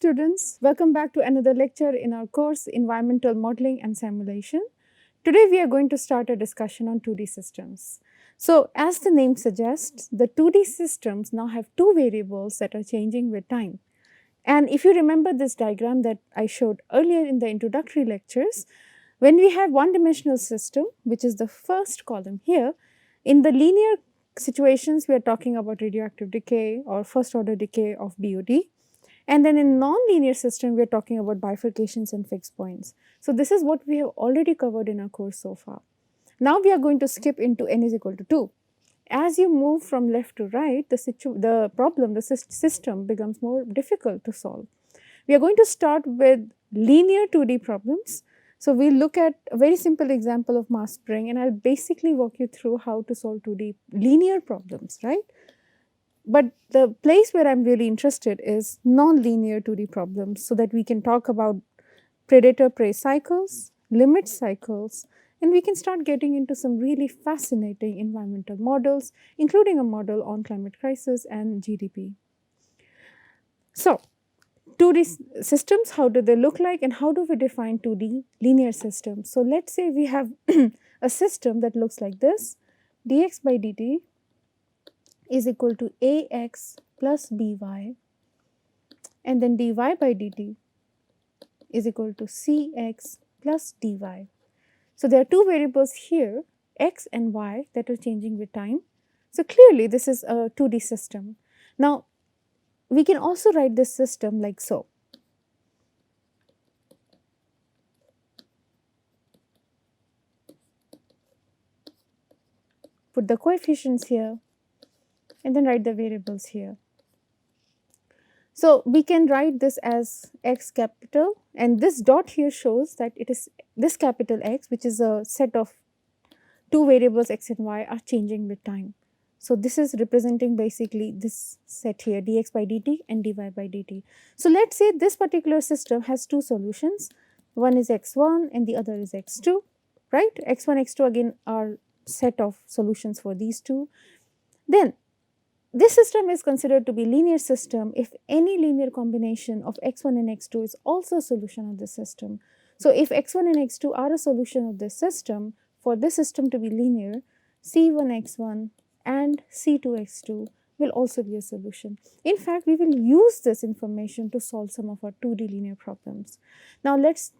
students, welcome back to another lecture in our course Environmental Modeling and Simulation. Today we are going to start a discussion on 2D systems. So as the name suggests, the 2D systems now have two variables that are changing with time. And if you remember this diagram that I showed earlier in the introductory lectures, when we have one-dimensional system, which is the first column here, in the linear situations we are talking about radioactive decay or first order decay of BOD. And then in non-linear system, we are talking about bifurcations and fixed points. So this is what we have already covered in our course so far. Now we are going to skip into n is equal to 2. As you move from left to right, the system becomes more difficult to solve. We are going to start with linear 2D problems. So we'll look at a very simple example of mass spring, and I'll basically walk you through how to solve 2D linear problems, right? But the place where I'm really interested is non-linear 2D problems, so that we can talk about predator-prey cycles, limit cycles, and we can start getting into some really fascinating environmental models, including a model on climate crisis and GDP. So 2D systems, how do they look like, and how do we define 2D linear systems? So let's say we have a system that looks like this: dx by dt is equal to ax plus by, and then dy by dt is equal to cx plus dy. So there are two variables here, x and y, that are changing with time. So clearly this is a 2D system. Now we can also write this system like so. Put the coefficients here and then write the variables here. So we can write this as x capital, and this dot here shows that it is this capital X, which is a set of two variables x and y, are changing with time. So this is representing basically this set here, dx by dt and dy by dt. So let's say this particular system has two solutions. One is x1 and the other is x2, right? x1, x2 again are set of solutions for these two. Then this system is considered to be linear system if any linear combination of x1 and x2 is also a solution of the system. So if x1 and x2 are a solution of this system, for this system to be linear, c1x1 and c2x2 will also be a solution. In fact, we will use this information to solve some of our 2D linear problems. Now let's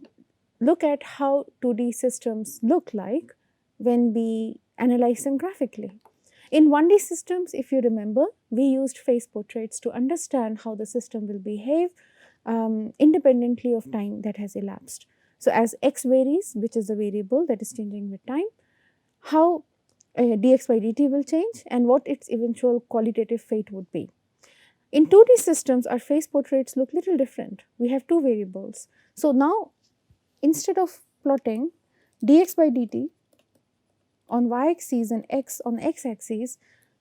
look at how 2D systems look like when we analyze them graphically. In 1D systems, if you remember, we used phase portraits to understand how the system will behave independently of time that has elapsed. So as x varies, which is a variable that is changing with time, how dx by dt will change and what its eventual qualitative fate would be. In 2D systems, our phase portraits look little different. We have two variables. So now instead of plotting dx by dt on y-axis and x on x-axis,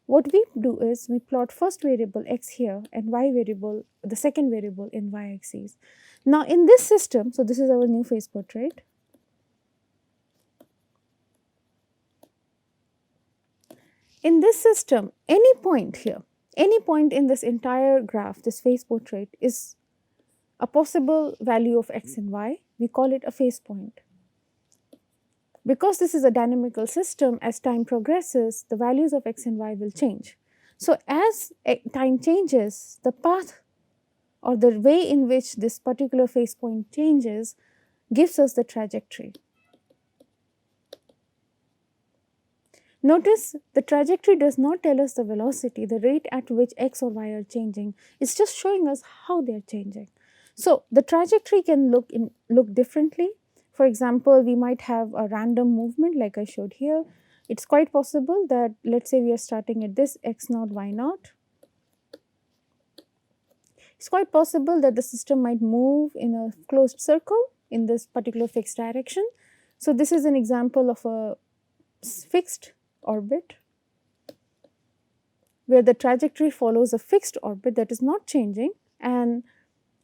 what we do is we plot first variable x here and y variable, the second variable in y-axis. Now in this system, so this is our new phase portrait. In this system, any point here, any point in this entire graph, this phase portrait, is a possible value of x and y. We call it a phase point. Because this is a dynamical system, as time progresses, the values of x and y will change. So as time changes, the path or the way in which this particular phase point changes gives us the trajectory. Notice the trajectory does not tell us the velocity, the rate at which x or y are changing. It's just showing us how they are changing. So the trajectory can look differently. For example, we might have a random movement like I showed here. It's quite possible that, let's say we are starting at this x0, y0. It's quite possible that the system might move in a closed circle in this particular fixed direction. So this is an example of a fixed orbit where the trajectory follows a fixed orbit that is not changing, and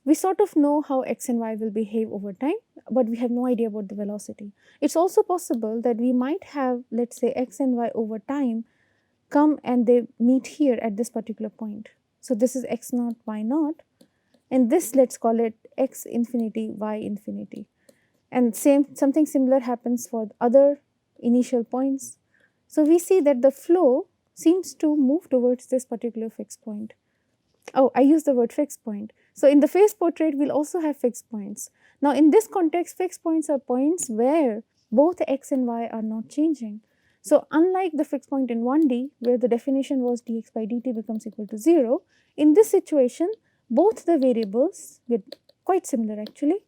we sort of know how x and y will behave over time, but we have no idea about the velocity. It's also possible that we might have, let's say, x and y over time come and they meet here at this particular point. So this is x0, y0, and this let's call it x infinity, y infinity. And something similar happens for other initial points. So we see that the flow seems to move towards this particular fixed point. Oh, I use the word fixed point. So in the phase portrait, we'll also have fixed points. Now in this context, fixed points are points where both x and y are not changing. So unlike the fixed point in 1D, where the definition was dx by dt becomes equal to 0, in this situation, both the variables, with quite similar actually,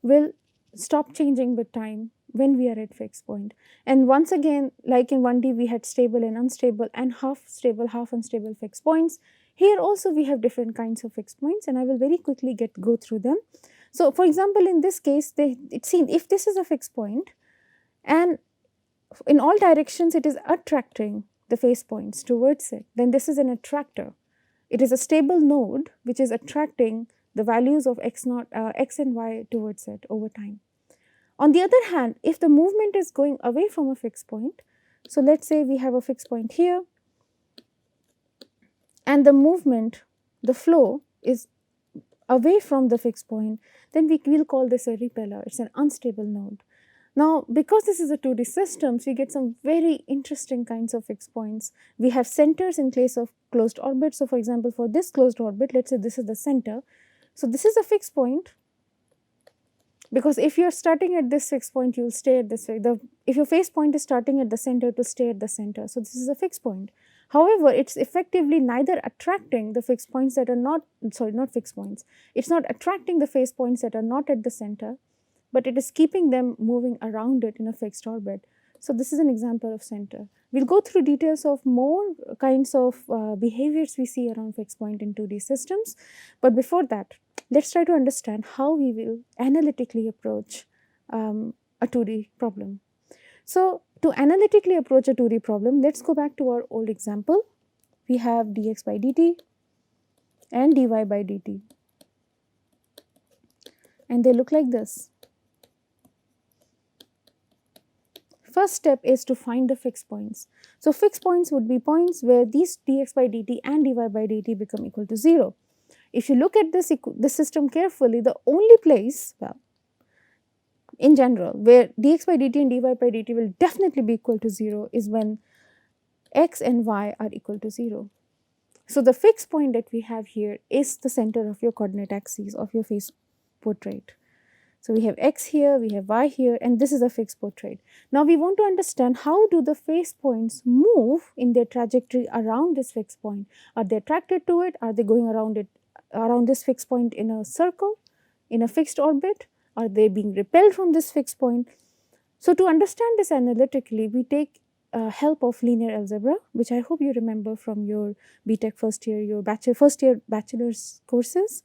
will stop changing with time when we are at fixed point. And once again, like in 1D, we had stable and unstable and half stable, half unstable fixed points. Here also we have different kinds of fixed points, and I will very quickly go through them. So for example, in this case, it seems if this is a fixed point and in all directions it is attracting the phase points towards it, then this is an attractor. It is a stable node which is attracting the values of x naught, x and y towards it over time. On the other hand, if the movement is going away from a fixed point, so let's say we have a fixed point here, and the movement, the flow is away from the fixed point, then we will call this a repeller. It's an unstable node. Now, because this is a 2D system, we get some very interesting kinds of fixed points. We have centers in place of closed orbits. So for example, for this closed orbit, let's say this is the center. So this is a fixed point, because if you are starting at this fixed point, you will stay at this way. If your phase point is starting at the center, to stay at the center. So this is a fixed point. However, it's effectively neither attracting the fixed points that are not fixed points. It's not attracting the phase points that are not at the center, but it is keeping them moving around it in a fixed orbit. So this is an example of center. We'll go through details of more kinds of behaviors we see around fixed point in 2D systems. But before that, let's try to understand how we will analytically approach a 2D problem. So to analytically approach a 2D problem, let's go back to our old example. We have dx by dt and dy by dt, and they look like this. First step is to find the fixed points. So fixed points would be points where these dx by dt and dy by dt become equal to 0. If you look at this system carefully, the only place, well, in general, where dx by dt and dy by dt will definitely be equal to 0 is when x and y are equal to 0. So the fixed point that we have here is the center of your coordinate axis of your phase portrait. So we have x here, we have y here, and this is a fixed portrait. Now we want to understand how do the phase points move in their trajectory around this fixed point. Are they attracted to it? Are they going around it, around this fixed point in a circle, in a fixed orbit? Are they being repelled from this fixed point? So to understand this analytically, we take help of linear algebra, which I hope you remember from your BTech first year, your first year bachelor's courses.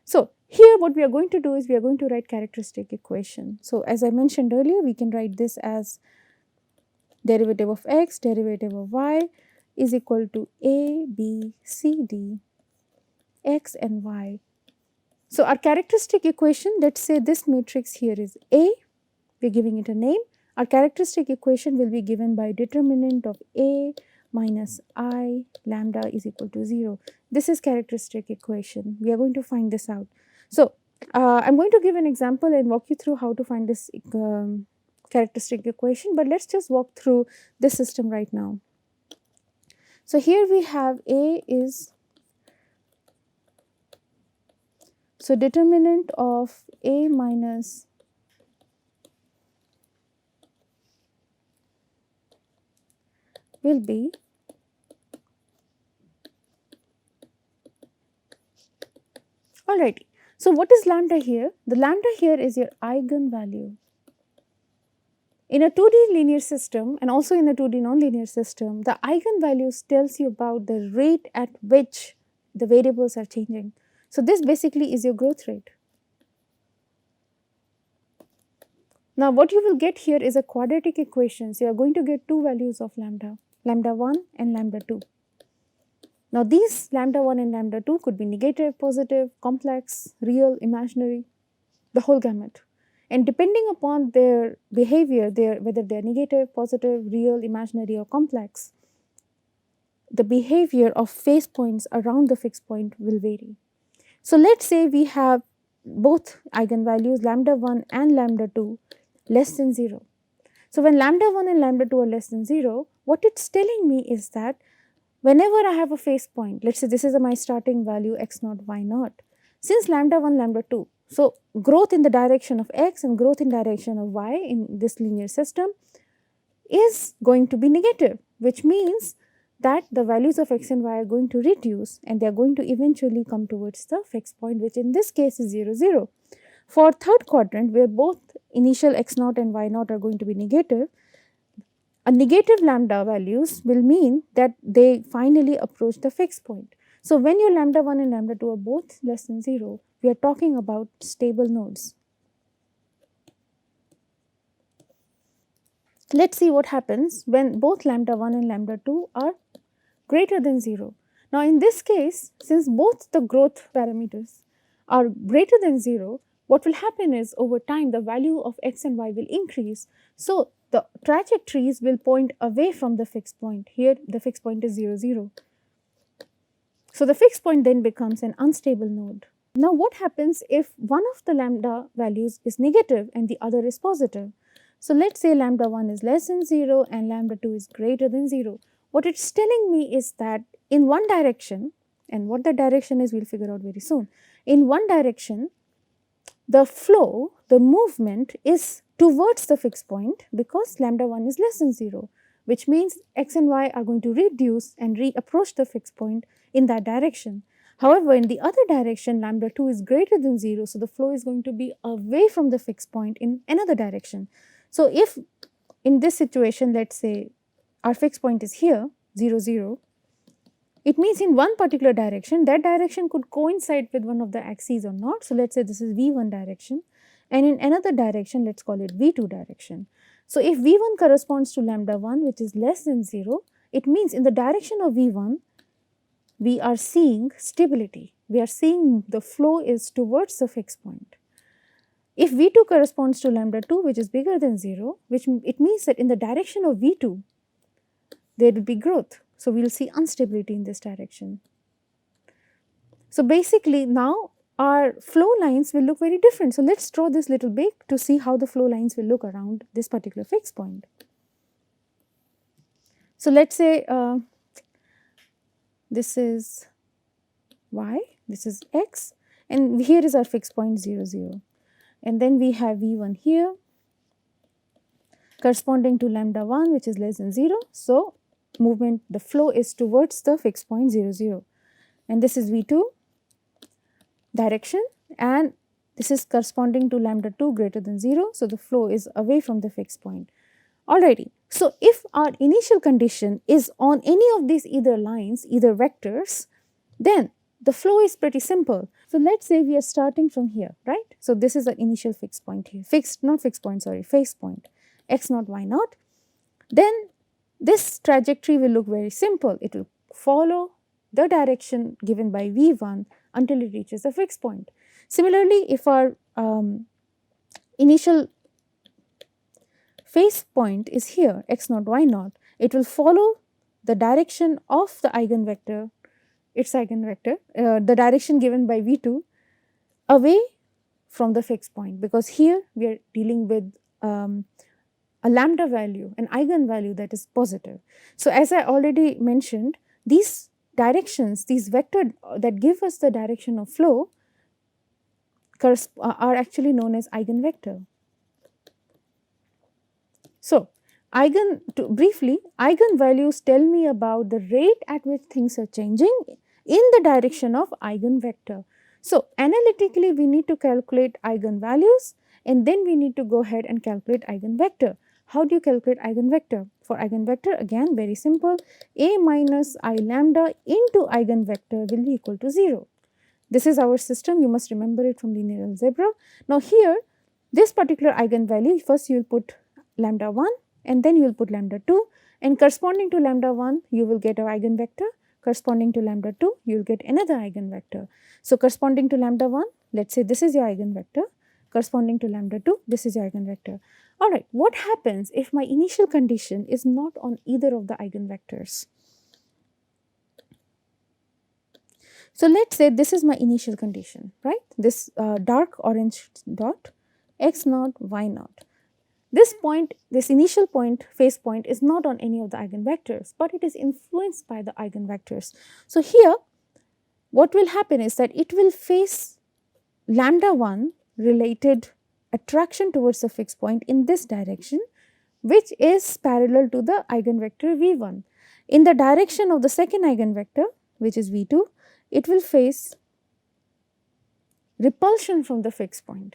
So here what we are going to do is we are going to write characteristic equation. So as I mentioned earlier, we can write this as derivative of x, derivative of y is equal to a, b, c, d, x and y. So our characteristic equation, let's say this matrix here is A, we are giving it a name. Our characteristic equation will be given by determinant of A minus I lambda is equal to 0. This is characteristic equation. We are going to find this out. So I'm going to give an example and walk you through how to find this characteristic equation, but let's just walk through this system right now. So here we have A is, so determinant of A minus will be alrighty. So what is lambda here? The lambda here is your eigenvalue. In a 2D linear system and also in a 2D nonlinear system, the eigenvalues tells you about the rate at which the variables are changing. So this basically is your growth rate. Now what you will get here is a quadratic equation. So you are going to get two values of lambda, lambda 1 and lambda 2. Now these lambda 1 and lambda 2 could be negative, positive, complex, real, imaginary, the whole gamut. And depending upon their behavior, whether they are negative, positive, real, imaginary or complex, the behavior of phase points around the fixed point will vary. So let's say we have both eigenvalues lambda 1 and lambda 2 less than 0. So when lambda 1 and lambda 2 are less than 0, what it's telling me is that whenever I have a phase point, let's say this is my starting value x naught y naught, since lambda 1 lambda 2, so growth in the direction of x and growth in direction of y in this linear system is going to be negative, which means that the values of x and y are going to reduce and they are going to eventually come towards the fixed point, which in this case is 0 0. For third quadrant, where both initial x naught and y naught are going to be negative, a negative lambda values will mean that they finally approach the fixed point. So when your lambda 1 and lambda 2 are both less than 0, we are talking about stable nodes. Let's see what happens when both lambda 1 and lambda 2 are greater than 0. Now in this case, since both the growth parameters are greater than 0, what will happen is over time the value of x and y will increase. So the trajectories will point away from the fixed point. Here the fixed point is 0 0. So the fixed point then becomes an unstable node. Now what happens if one of the lambda values is negative and the other is positive? So let's say lambda 1 is less than 0 and lambda 2 is greater than 0. What it's telling me is that in one direction, and what the direction is we'll figure out very soon. In one direction, the flow, the movement is towards the fixed point because lambda 1 is less than 0, which means x and y are going to reduce and reapproach the fixed point in that direction. However, in the other direction, lambda 2 is greater than 0, so the flow is going to be away from the fixed point in another direction. So if in this situation, let's say our fixed point is here 0 0, it means in one particular direction, that direction could coincide with one of the axes or not. So let's say this is v1 direction, and in another direction, let's call it v2 direction. So if v1 corresponds to lambda 1, which is less than 0, it means in the direction of v1, we are seeing stability. We are seeing the flow is towards the fixed point. If v2 corresponds to lambda 2, which is bigger than 0, which it means that in the direction of v2, there will be growth. So we will see instability in this direction. So basically now our flow lines will look very different. So let's draw this little bit to see how the flow lines will look around this particular fixed point. So let's say this is y, this is x, and here is our fixed point 0 0. And then we have v1 here corresponding to lambda 1, which is less than 0. So movement, the flow is towards the fixed point 0 0. And this is v2 direction, and this is corresponding to lambda 2 greater than 0. So the flow is away from the fixed point. Alrighty. So if our initial condition is on any of these either lines, either vectors, then the flow is pretty simple. So let's say we are starting from here, right? So this is the initial fixed point here, phase point, x naught, y naught. Then this trajectory will look very simple. It will follow the direction given by v1 until it reaches the fixed point. Similarly, if our initial phase point is here, x naught, y naught, it will follow the direction of the eigenvector, the direction given by v2 away from the fixed point, because here we are dealing with a lambda value, an eigenvalue that is positive. So as I already mentioned, these directions, these vectors that give us the direction of flow are actually known as eigenvector. So briefly, eigenvalues tell me about the rate at which things are changing in the direction of eigenvector. So analytically, we need to calculate eigenvalues, and then we need to go ahead and calculate eigenvector. How do you calculate eigenvector? For eigenvector, again very simple, a minus I lambda into eigenvector will be equal to 0. This is our system, you must remember it from linear algebra. Now here, this particular eigenvalue, first you will put lambda 1 and then you will put lambda 2, and corresponding to lambda 1 you will get an eigenvector, corresponding to lambda 2 you will get another eigenvector. So corresponding to lambda 1, let us say this is your eigenvector, corresponding to lambda 2, this is your eigenvector. Alright, what happens if my initial condition is not on either of the eigenvectors? So let's say this is my initial condition, right? This dark orange dot, x naught, y naught. This point, this initial point, phase point is not on any of the eigenvectors, but it is influenced by the eigenvectors. So here, what will happen is that it will face lambda 1 related attraction towards the fixed point in this direction, which is parallel to the eigenvector v1. In the direction of the second eigenvector, which is v2, it will face repulsion from the fixed point.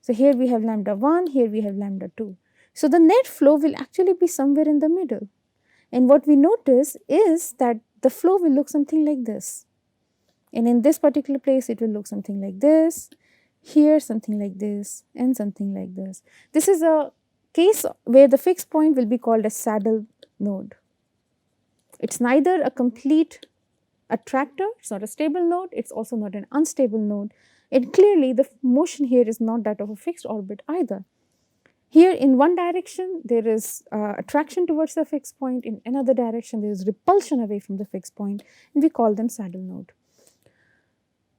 So, here we have lambda 1, here we have lambda 2. So, the net flow will actually be somewhere in the middle, and what we notice is that the flow will look something like this, and in this particular place it will look something like this, here something like this, and something like this. This is a case where the fixed point will be called a saddle node. It is neither a complete attractor, it is not a stable node, it is also not an unstable node, and clearly the motion here is not that of a fixed orbit either. Here in one direction there is attraction towards the fixed point, in another direction there is repulsion away from the fixed point, and we call them saddle node.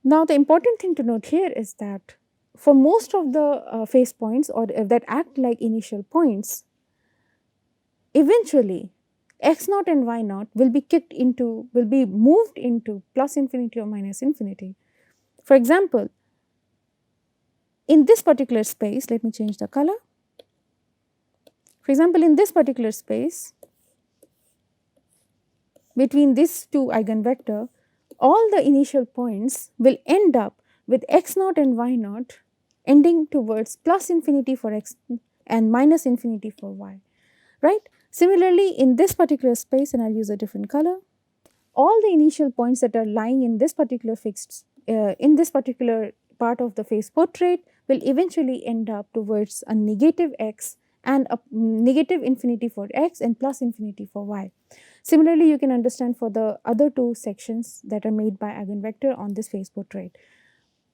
Now the important thing to note here is that for most of the phase points or that act like initial points, eventually x naught and y naught will be moved into plus infinity or minus infinity. For example, in this particular space, let me change the color. For example, in this particular space, between these two eigenvector, all the initial points will end up with x naught and y naught ending towards plus infinity for x and minus infinity for y, right. Similarly, in this particular space, and I will use a different color, all the initial points that are lying in this particular in this particular part of the phase portrait will eventually end up towards a negative x and a negative infinity for x and plus infinity for y. Similarly, you can understand for the other two sections that are made by eigenvector on this phase portrait.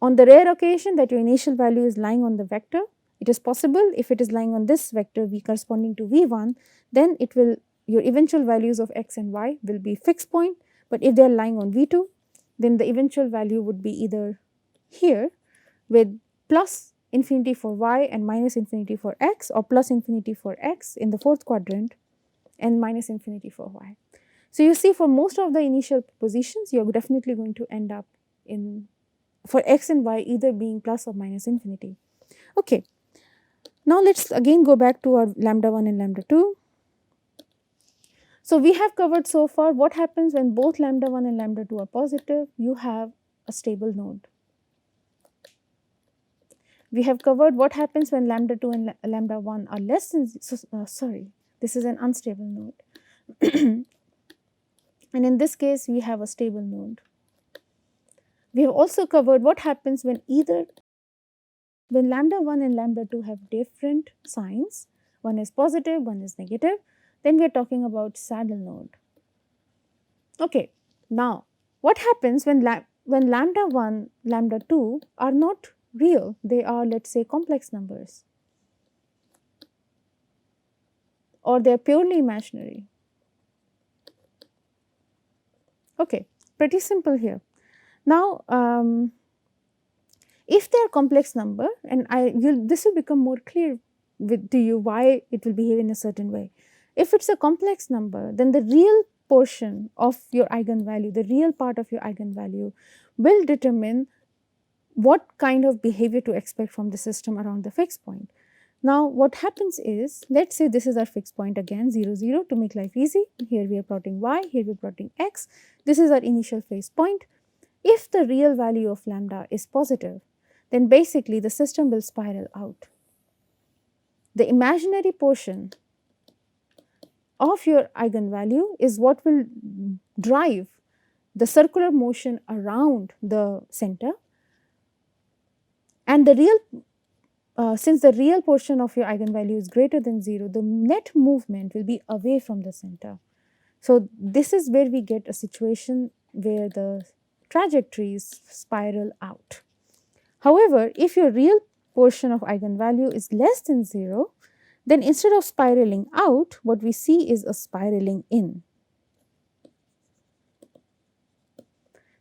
On the rare occasion that your initial value is lying on the vector, it is possible if it is lying on this vector v corresponding to v1, then it will, your eventual values of x and y will be fixed point, but if they are lying on v2, then the eventual value would be either here with plus infinity for y and minus infinity for x, or plus infinity for x in the fourth quadrant and minus infinity for y. So, you see for most of the initial positions you are definitely going to end up in for x and y either being plus or minus infinity. Okay. Now, let us again go back to our lambda 1 and lambda 2. So, we have covered so far what happens when both lambda 1 and lambda 2 are positive, you have a stable node. We have covered what happens when lambda 2 and lambda 1 are less than, this is an unstable node. And in this case, we have a stable node. We have also covered what happens when lambda 1 and lambda 2 have different signs, one is positive, one is negative, then we are talking about saddle node. Okay. Now, what happens when lambda 1, lambda 2 are not real, they are, let us say, complex numbers, or they are purely imaginary. Okay, pretty simple here. Now, if they are complex number, and this will become more clear to you why it will behave in a certain way. If it is a complex number, then the real portion of your eigenvalue, the real part of your eigenvalue will determine what kind of behavior to expect from the system around the fixed point. Now, what happens is, let us say this is our fixed point again 0, 0 to make life easy. Here we are plotting y, here we are plotting x. This is our initial phase point. If the real value of lambda is positive, then basically the system will spiral out. The imaginary portion of your eigenvalue is what will drive the circular motion around the center, and the real since the real portion of your eigenvalue is greater than 0, the net movement will be away from the center. So, this is where we get a situation where the trajectories spiral out. However, if your real portion of eigenvalue is less than 0, then instead of spiraling out, what we see is a spiraling in.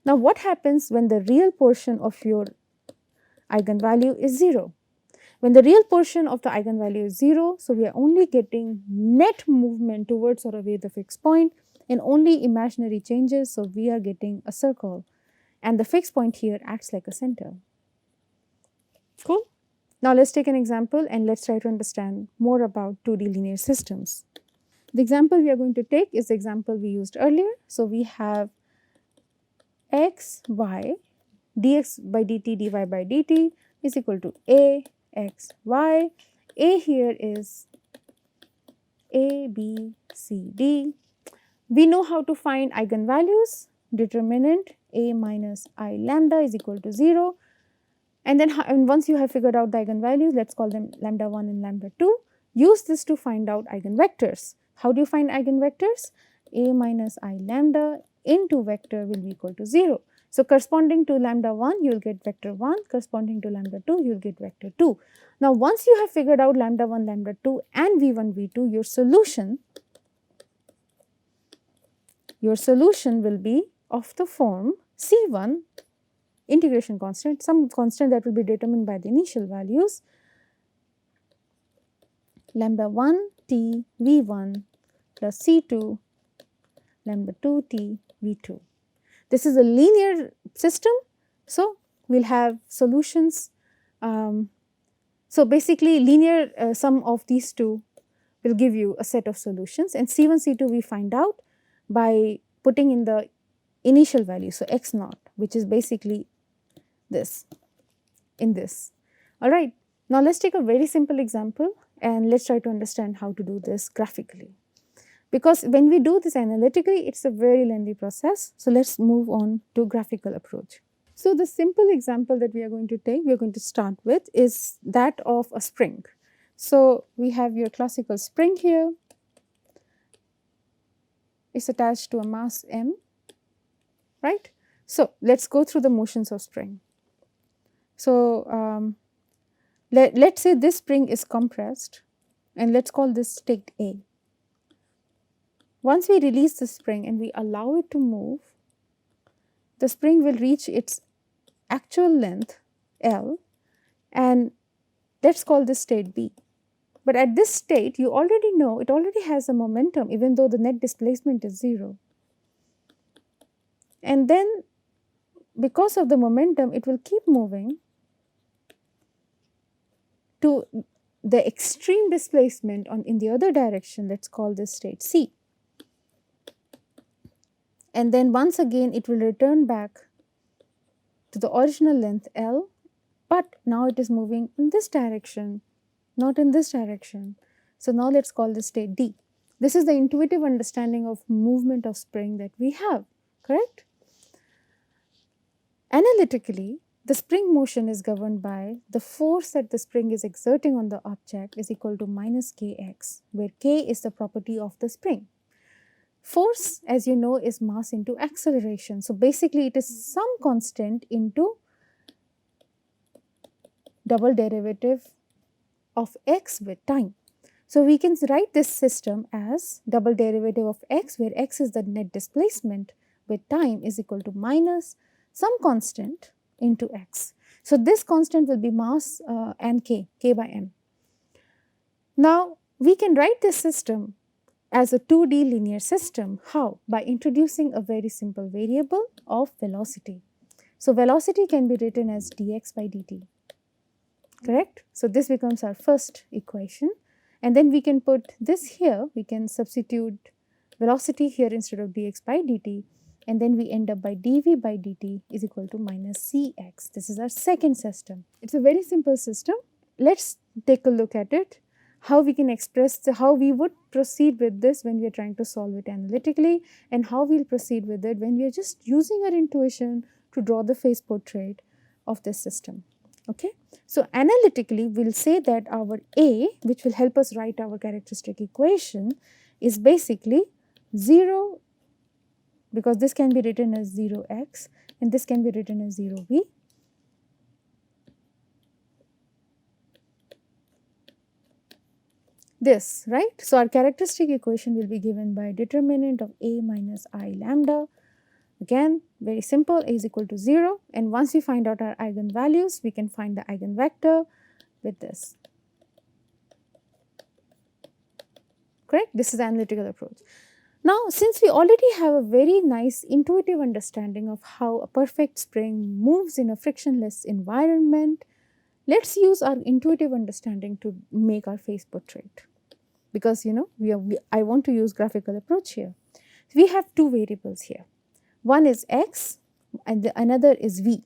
Now what happens when the real portion of your eigenvalue is 0? When the real portion of the eigenvalue is 0, so we are only getting net movement towards or away the fixed point and only imaginary changes, so we are getting a circle and the fixed point here acts like a center. Cool? Now let's take an example and let's try to understand more about 2D linear systems. The example we are going to take is the example we used earlier. So we have x, y, dx by dt, dy by dt is equal to a, x, y. A here is a, b, c, d. We know how to find eigenvalues. Determinant a minus I lambda is equal to 0. And then and once you have figured out the eigenvalues, let's call them lambda 1 and lambda 2. Use this to find out eigenvectors. How do you find eigenvectors? A minus I lambda into vector will be equal to 0. So, corresponding to lambda 1, you will get vector 1, corresponding to lambda 2, you will get vector 2. Now, once you have figured out lambda 1, lambda 2 and v1, v2, your solution will be of the form C1 integration constant, some constant that will be determined by the initial values, lambda 1 t v1 plus C2 lambda 2 t v2. This is a linear system, so we will have solutions. So, basically linear sum of these two will give you a set of solutions, and C1, C2 we find out by putting in the initial value. So, x naught, which is basically this in this. All right. Now, let us take a very simple example and let us try to understand how to do this graphically, because when we do this analytically, it is a very lengthy process. So, let us move on to graphical approach. So, the simple example that we are going to take, we are going to start with is that of a spring. So, we have your classical spring here, it is attached to a mass m, right. So, let us go through the motions of spring. So, let us say this spring is compressed and let us call this state A. Once we release the spring and we allow it to move, the spring will reach its actual length L, and let us call this state B. But at this state, you already know it already has a momentum even though the net displacement is 0. And then because of the momentum, it will keep moving to the extreme displacement in the other direction. Let us call this state C. And then once again it will return back to the original length L, but now it is moving in this direction, not in this direction. So, now let us call this state D. This is the intuitive understanding of movement of spring that we have, correct? Analytically, the spring motion is governed by the force that the spring is exerting on the object is equal to minus kx, where k is the property of the spring. Force, as you know, is mass into acceleration. So, basically it is some constant into double derivative of x with time. So, we can write this system as double derivative of x, where x is the net displacement with time is equal to minus some constant into x. So, this constant will be mass and k by m. Now, we can write this system as a 2D linear system. How? By introducing a very simple variable of velocity. So, velocity can be written as dx by dt, correct? So, this becomes our first equation, and then we can put this here, we can substitute velocity here instead of dx by dt, and then we end up by dv by dt is equal to minus cx. This is our second system. It is a very simple system. Let us take a look at it, how we can express how we would proceed with this when we are trying to solve it analytically, and how we will proceed with it when we are just using our intuition to draw the phase portrait of this system. Okay. So, analytically we will say that our A, which will help us write our characteristic equation, is basically 0, because this can be written as 0x and this can be written as 0v. This, right. So, our characteristic equation will be given by determinant of A minus I lambda Again, very simple, A is equal to 0, and once we find out our eigenvalues, we can find the eigenvector with this. Correct? This is the analytical approach. Now, since we already have a very nice intuitive understanding of how a perfect spring moves in a frictionless environment, let's use our intuitive understanding to make our face portrait, because I want to use graphical approach here. We have two variables here. One is x and the another is v,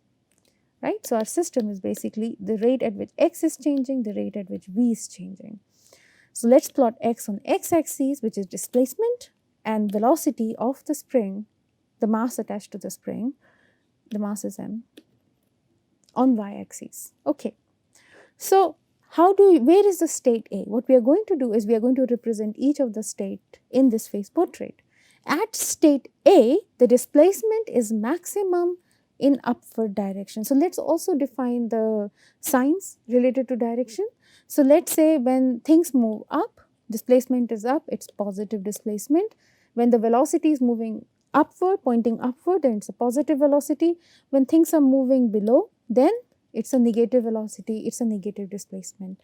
right? So, our system is basically the rate at which x is changing, the rate at which v is changing. So, let us plot x on x axis, which is displacement, and velocity of the spring, the mass attached to the spring, the mass is m, on y axis. Okay. So, where is the state A? What we are going to do is we are going to represent each of the state in this phase portrait. At state A, the displacement is maximum in upward direction. So, let us also define the signs related to direction. So, let us say when things move up, displacement is up, it is positive displacement. When the velocity is moving upward, pointing upward, then it is a positive velocity. When things are moving below, then it is a negative velocity, it is a negative displacement.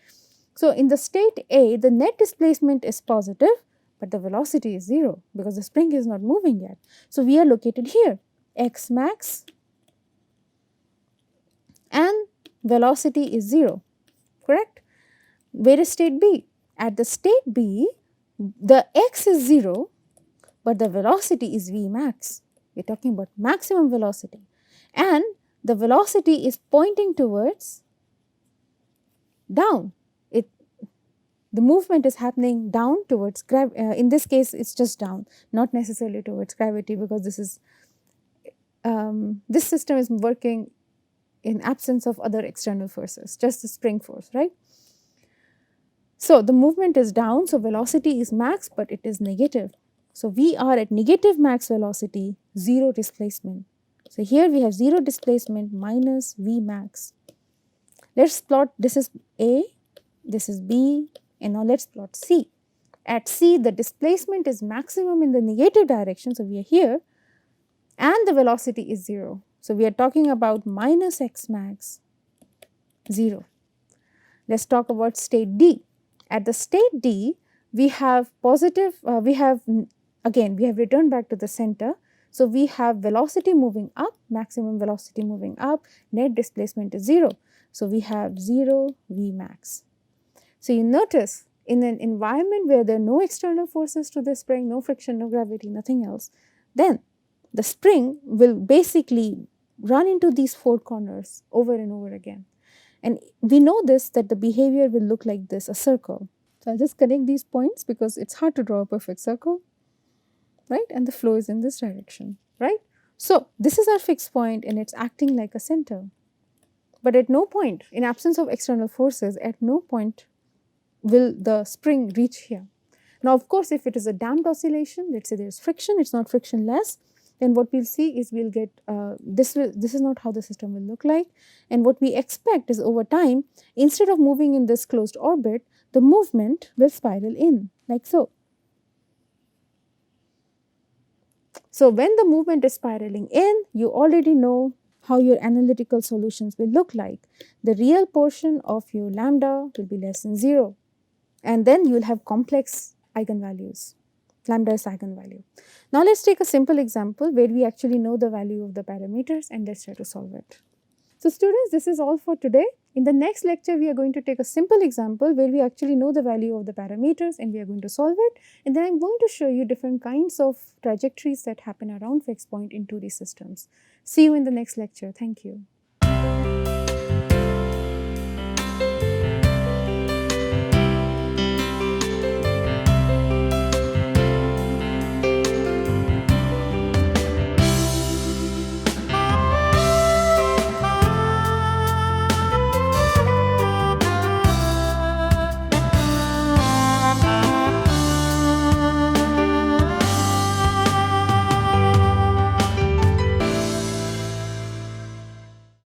So, in the state A, the net displacement is positive, but the velocity is 0 because the spring is not moving yet. So, we are located here, x max and velocity is 0, correct? Where is state B? At the state B, the x is 0, but the velocity is v max. We are talking about maximum velocity, and the velocity is pointing towards down. The movement is happening down towards in this case, it is just down, not necessarily towards gravity, because this is this system is working in absence of other external forces, just the spring force, right? So, the movement is down, so velocity is max, but it is negative. So, we are at negative max velocity, 0 displacement. So, here we have 0 displacement minus v max. Let us plot, this is A, this is B, and now let us plot C. At C, the displacement is maximum in the negative direction, so we are here, and the velocity is 0. So, we are talking about minus x max 0. Let us talk about state D. At the state D, we have positive, we have returned back to the center. So, we have velocity moving up, maximum velocity moving up, net displacement is 0. So, we have 0 v max. So, you notice in an environment where there are no external forces to the spring, no friction, no gravity, nothing else, then the spring will basically run into these four corners over and over again. And we know this, that the behavior will look like this, a circle. So, I will just connect these points because it is hard to draw a perfect circle, right, and the flow is in this direction, right. So, this is our fixed point and it is acting like a center, but at no point, in absence of external forces, at no point will the spring reach here. Now, of course, if it is a damped oscillation, let us say there is friction, it is not frictionless, then what we will see is we will get, this is not how the system will look like, and what we expect is over time, instead of moving in this closed orbit, the movement will spiral in like so. So, when the movement is spiraling in, you already know how your analytical solutions will look like. The real portion of your lambda will be less than 0, and then you will have complex eigenvalues. Lambda is eigenvalue. Now, let us take a simple example where we actually know the value of the parameters and let us try to solve it. So, students, this is all for today. In the next lecture, we are going to take a simple example where we actually know the value of the parameters and we are going to solve it. And then I am going to show you different kinds of trajectories that happen around fixed point in 2D systems. See you in the next lecture. Thank you.